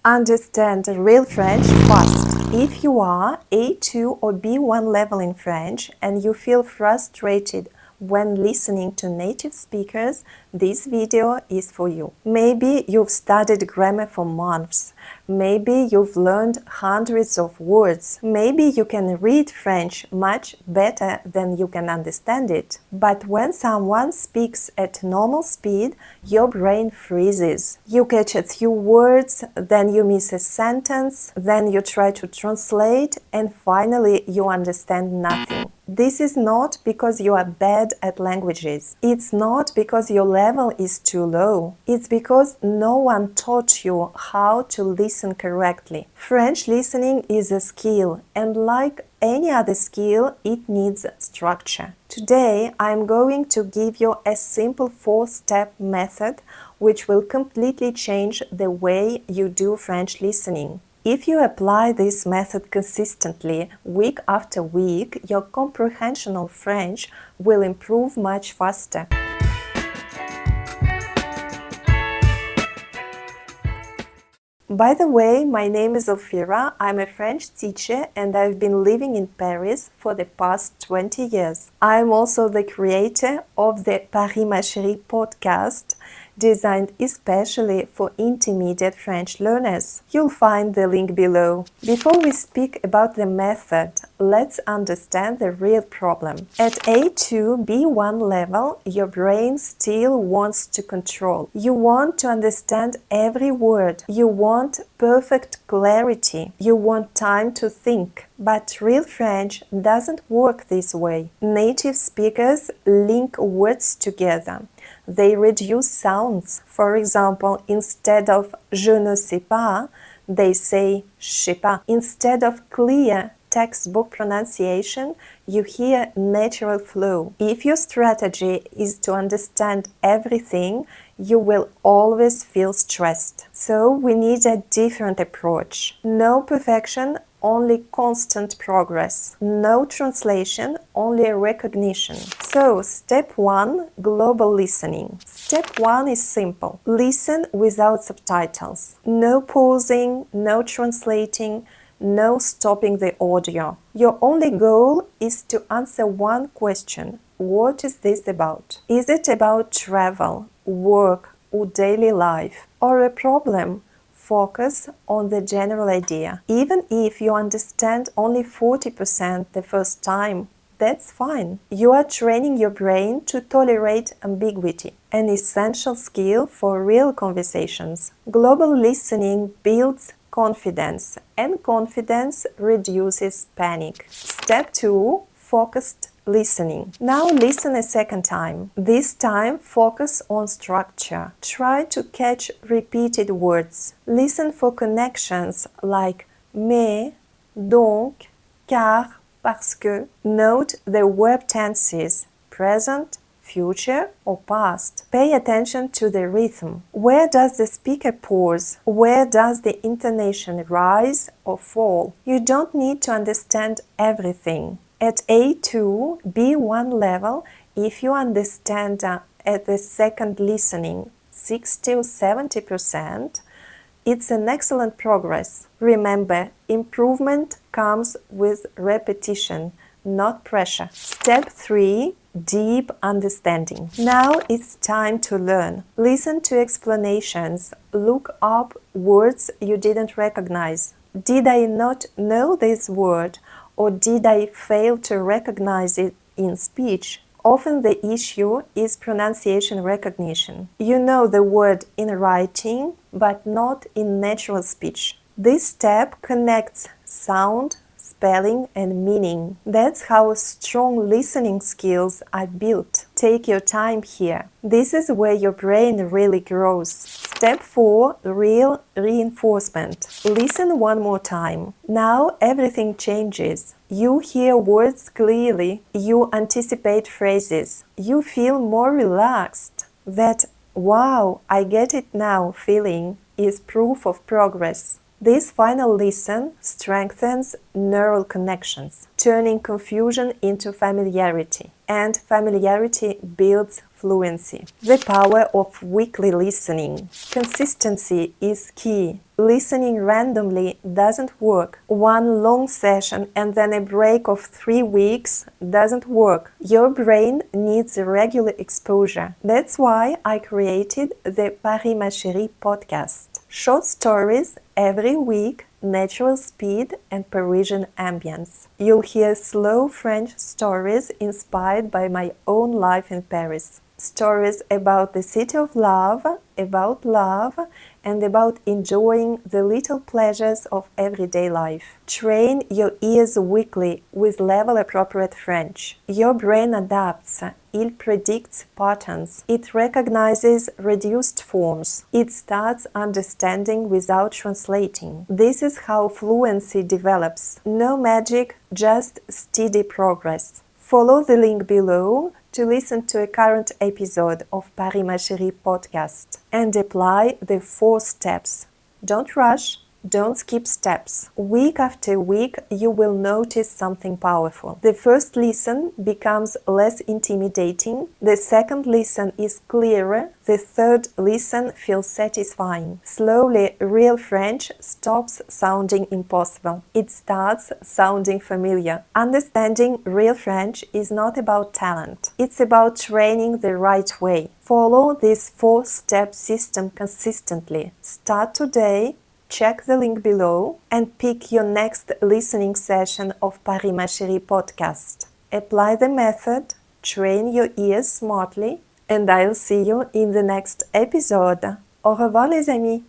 Understand real French fast. If you are A2 or B1 level in French and you feel frustrated when listening to native speakers, this video is for you. Maybe you've studied grammar for months. Maybe you've learned hundreds of words. Maybe you can read French much better than you can understand it. But when someone speaks at normal speed, your brain freezes. You catch a few words, then you miss a sentence, then you try to translate, and finally you understand nothing. This is not because you are bad at languages. It's not because your level is too low. It's because no one taught you how to listen correctly. French listening is a skill, and like any other skill, it needs structure. Today, I'm going to give you a simple 4-step method which will completely change the way you do French listening. If you apply this method consistently, week after week, your comprehension of French will improve much faster. By the way, my name is Elfira. I'm a French teacher and I've been living in Paris for the past 20 years. I'm also the creator of the Paris Ma Chérie podcast, designed especially for intermediate French learners. You'll find the link below. Before we speak about the method, let's understand the real problem. At A2-B1 level, your brain still wants to control. You want to understand every word. You want perfect clarity. You want time to think. But real French doesn't work this way. Native speakers link words together. They reduce sounds. For example, instead of je ne sais pas, they say je sais pas. Instead of clear textbook pronunciation, you hear natural flow. If your strategy is to understand everything, you will always feel stressed. So we need a different approach. No perfection, only constant progress. No translation, only recognition. So, step 1, global listening. Step 1 is simple. Listen without subtitles. No pausing, no translating, no stopping the audio. Your only goal is to answer one question. What is this about? Is it about travel, work, or daily life? Or a problem? Focus on the general idea. Even if you understand only 40% the first time, that's fine. You are training your brain to tolerate ambiguity, an essential skill for real conversations. Global listening builds confidence, and confidence reduces panic. Step 2, focused listening. Now listen a second time. This time focus on structure. Try to catch repeated words. Listen for connections like mais, donc, car, parce que. Note the verb tenses, present, future or past. Pay attention to the rhythm. Where does the speaker pause? Where does the intonation rise or fall? You don't need to understand everything. At A2, B1 level, if you understand at the second listening 60 or 70%, it's an excellent progress. Remember, improvement comes with repetition, not pressure. Step 3, deep understanding. Now it's time to learn. Listen to explanations. Look up words you didn't recognize. Did I not know this word? Or did I fail to recognize it in speech? Often the issue is pronunciation recognition. You know the word in writing, but not in natural speech. This step connects sound, spelling, and meaning. That's how strong listening skills are built. Take your time here. This is where your brain really grows. Step 4, real reinforcement. Listen one more time. Now everything changes. You hear words clearly. You anticipate phrases. You feel more relaxed. That "wow, I get it now" feeling is proof of progress. This final listen strengthens neural connections, turning confusion into familiarity. And familiarity builds fluency. The power of weekly listening. Consistency is key. Listening randomly doesn't work. One long session and then a break of 3 weeks doesn't work. Your brain needs regular exposure. That's why I created the Paris Ma Chérie podcast. Short stories every week, natural speed and Parisian ambience. You'll hear slow French stories inspired by my own life in Paris. Stories about the city of love, and about enjoying the little pleasures of everyday life. Train your ears weekly with level-appropriate French. Your brain adapts. It predicts patterns. It recognizes reduced forms. It starts understanding without translating. This is how fluency develops. No magic, just steady progress. Follow the link below to listen to a current episode of Paris Ma Chérie podcast and apply the 4 steps. Don't rush, don't skip steps. Week after week, you will notice something powerful. The first listen becomes less intimidating. The second listen is clearer. The third listen feels satisfying. Slowly, real French stops sounding impossible. It starts sounding familiar. Understanding real French is not about talent. It's about training the right way. Follow this 4-step system consistently. Start today. Check the link below and pick your next listening session of Paris Ma Chérie podcast. Apply the method, train your ears smartly, and I'll see you in the next episode. Au revoir les amis!